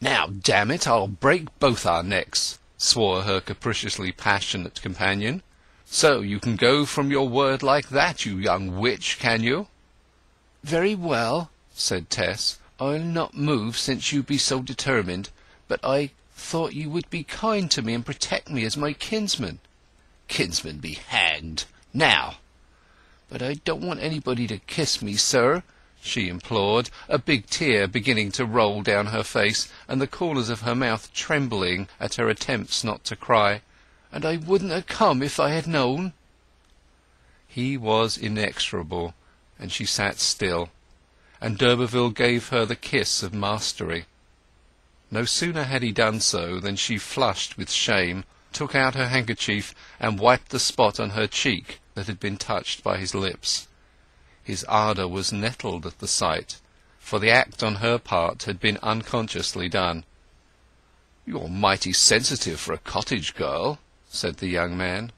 "Now, damn it, I'll break both our necks," swore her capriciously passionate companion. "So you can go from your word like that, you young witch, can you?" "Very well," said Tess. "I'll not move since you be so determined. But I thought you would be kind to me and protect me as my kinsman." "Kinsman be hanged! Now!" "But I don't want anybody to kiss me, sir," she implored, a big tear beginning to roll down her face, and the corners of her mouth trembling at her attempts not to cry. "And I wouldn't have come if I had known." He was inexorable, and she sat still, and d'Urberville gave her the kiss of mastery. No sooner had he done so than she flushed with shame, took out her handkerchief, and wiped the spot on her cheek that had been touched by his lips. His ardour was nettled at the sight, for the act on her part had been unconsciously done. "You're mighty sensitive for a cottage girl," said the young man.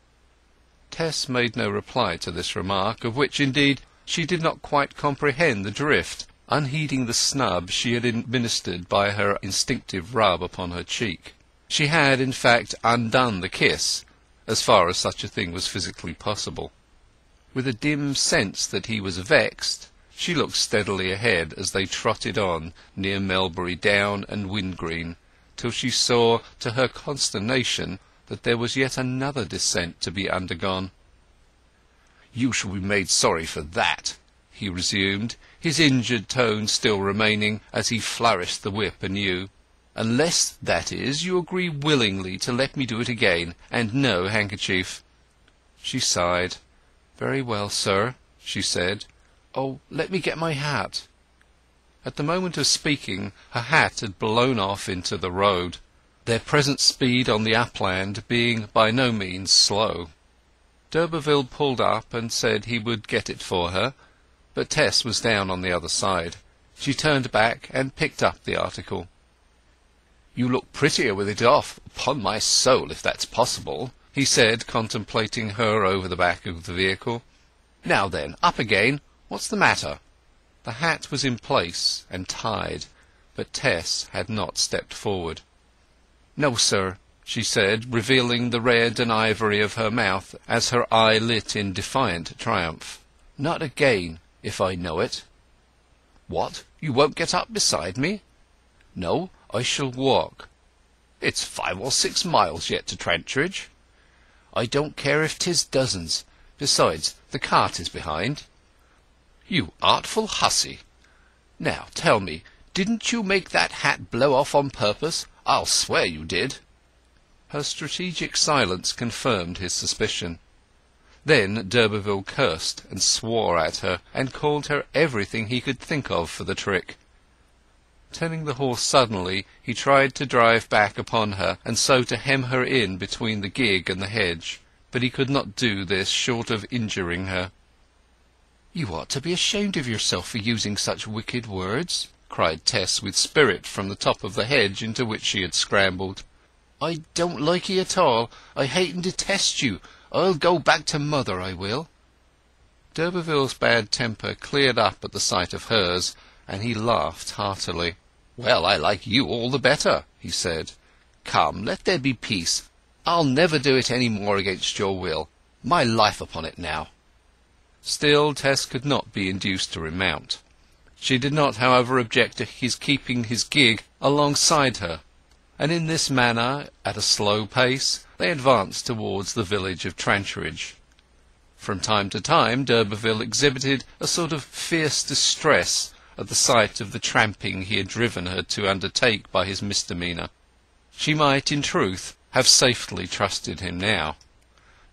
Tess made no reply to this remark, of which, indeed, she did not quite comprehend the drift, unheeding the snub she had administered by her instinctive rub upon her cheek. She had, in fact, undone the kiss, as far as such a thing was physically possible. With a dim sense that he was vexed, she looked steadily ahead as they trotted on near Melbury Down and Windgreen, till she saw, to her consternation, that there was yet another descent to be undergone. "You shall be made sorry for that," he resumed, his injured tone still remaining, as he flourished the whip anew. "Unless, that is, you agree willingly to let me do it again, and no handkerchief." She sighed. "Very well, sir," she said. "Oh, let me get my hat." At the moment of speaking her hat had blown off into the road, their present speed on the upland being by no means slow. D'Urberville pulled up and said he would get it for her, but Tess was down on the other side. She turned back and picked up the article. "You look prettier with it off, upon my soul, if that's possible," he said, contemplating her over the back of the vehicle. "Now then, up again. What's the matter?" The hat was in place and tied, but Tess had not stepped forward. "No, sir," she said, revealing the red and ivory of her mouth as her eye lit in defiant triumph. "Not again, if I know it." "What, you won't get up beside me?" "No, I shall walk." "It's 5 or 6 miles yet to Trantridge." "I don't care if 'tis dozens. Besides, the cart is behind." "You artful hussy! Now tell me, didn't you make that hat blow off on purpose? I'll swear you did." Her strategic silence confirmed his suspicion. Then d'Urberville cursed and swore at her, and called her everything he could think of for the trick. Turning the horse suddenly, he tried to drive back upon her, and so to hem her in between the gig and the hedge, but he could not do this short of injuring her. "You ought to be ashamed of yourself for using such wicked words," cried Tess with spirit from the top of the hedge into which she had scrambled. "I don't like ye at all. I hate and detest you. I'll go back to mother, I will." D'Urberville's bad temper cleared up at the sight of hers, and he laughed heartily. "Well, I like you all the better," he said. "Come, let there be peace. I'll never do it any more against your will. My life upon it now." Still Tess could not be induced to remount. She did not, however, object to his keeping his gig alongside her, and in this manner, at a slow pace, they advanced towards the village of Trantridge. From time to time d'Urberville exhibited a sort of fierce distress at the sight of the tramping he had driven her to undertake by his misdemeanour. She might, in truth, have safely trusted him now,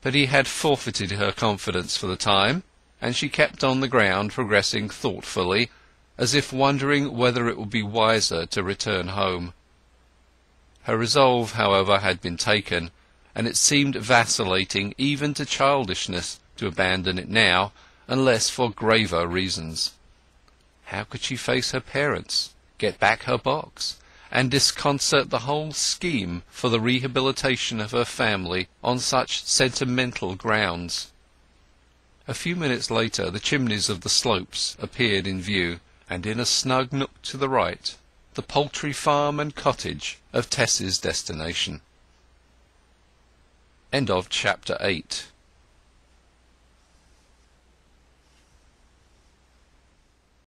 but he had forfeited her confidence for the time, and she kept on the ground, progressing thoughtfully, as if wondering whether it would be wiser to return home. Her resolve, however, had been taken, and it seemed vacillating even to childishness to abandon it now, unless for graver reasons. How could she face her parents, get back her box, and disconcert the whole scheme for the rehabilitation of her family on such sentimental grounds? A few minutes later the chimneys of the slopes appeared in view, and in a snug nook to the right the poultry farm and cottage of Tess's destination. Chapter 8